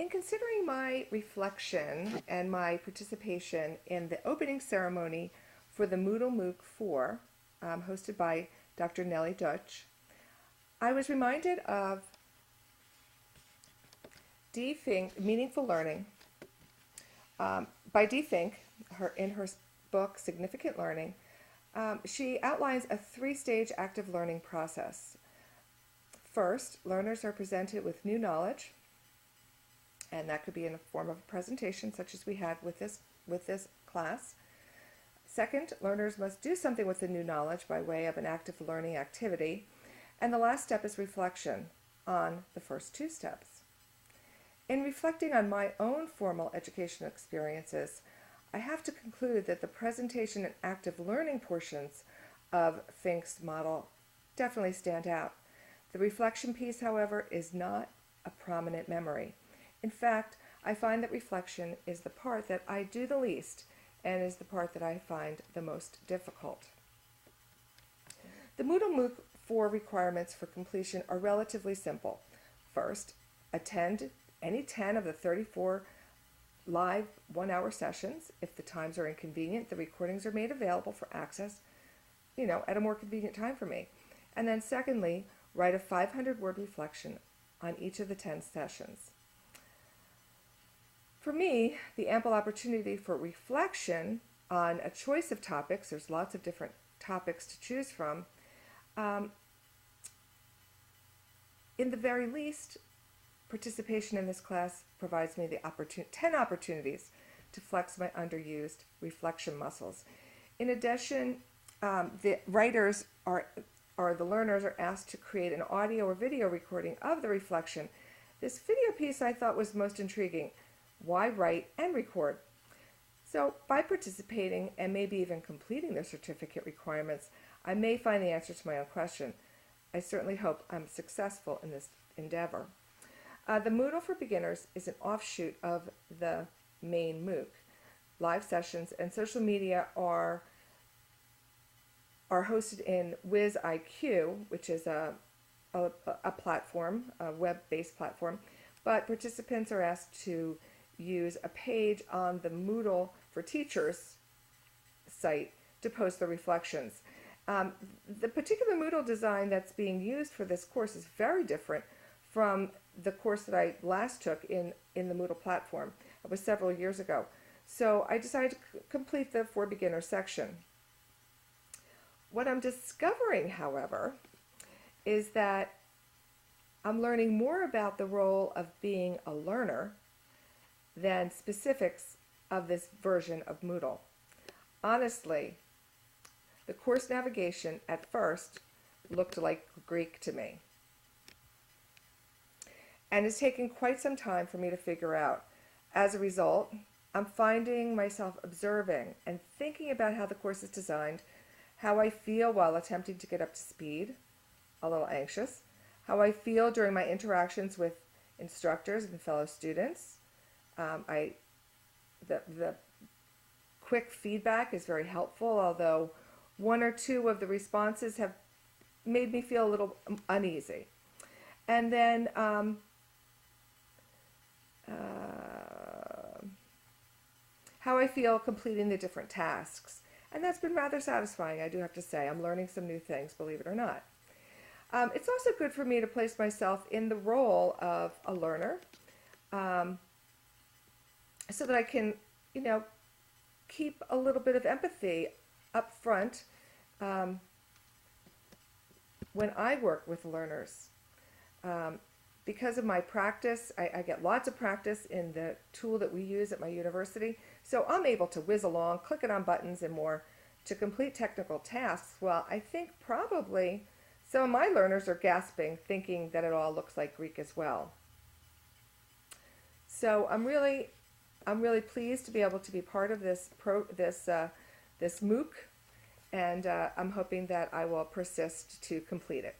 In considering my reflection and my participation in the opening ceremony for the MoodleMooc4, hosted by Dr. Nellie Duetch, I was reminded of Dee Fink, Meaningful Learning, by Dee Fink, in her book, Significant Learning. She outlines a three-stage active learning process. First, learners are presented with new knowledge, and that could be in the form of a presentation such as we had with this class. Second, learners must do something with the new knowledge by way of an active learning activity. And the last step is reflection on the first two steps. In reflecting on my own formal education experiences, I have to conclude that the presentation and active learning portions of Fink's model definitely stand out. The reflection piece, however, is not a prominent memory. In fact, I find that reflection is the part that I do the least and is the part that I find the most difficult. The MoodleMooc4 requirements for completion are relatively simple. First, attend any 10 of the 34 live 1-hour sessions. If the times are inconvenient, the recordings are made available for access, at a more convenient time for me. And then secondly, write a 500-word reflection on each of the 10 sessions. For me, the ample opportunity for reflection on a choice of topics, there's lots of different topics to choose from, in the very least, participation in this class provides me the 10 opportunities to flex my underused reflection muscles. In addition, the writers or the learners are asked to create an audio or video recording of the reflection. This video piece I thought was most intriguing. Why write and record? So by participating and maybe even completing the certificate requirements, I may find the answer to my own question. I certainly hope I'm successful in this endeavor. The Moodle for Beginners is an offshoot of the main MOOC. Live sessions and social media are hosted in WizIQ, which is a platform, a web-based platform, but participants are asked to use a page on the Moodle for Teachers site to post their reflections. The particular Moodle design that's being used for this course is very different from the course that I last took in the Moodle platform. It was several years ago. So I decided to complete the For Beginners section. What I'm discovering, however, is that I'm learning more about the role of being a learner than specifics of this version of Moodle. Honestly, the course navigation at first looked like Greek to me. And it's taken quite some time for me to figure out. As a result, I'm finding myself observing and thinking about how the course is designed, how I feel while attempting to get up to speed, a little anxious, how I feel during my interactions with instructors and fellow students. The quick feedback is very helpful, although one or two of the responses have made me feel a little uneasy. And then how I feel completing the different tasks. And that's been rather satisfying, I do have to say. I'm learning some new things, believe it or not. It's also good for me to place myself in the role of a learner, so that I can, keep a little bit of empathy up front when I work with learners. Because of my practice, I get lots of practice in the tool that we use at my university, so I'm able to whiz along, clicking on buttons and more to complete technical tasks. Well, I think probably some of my learners are gasping, thinking that it all looks like Greek as well. So I'm really pleased to be able to be part of this MOOC, and I'm hoping that I will persist to complete it.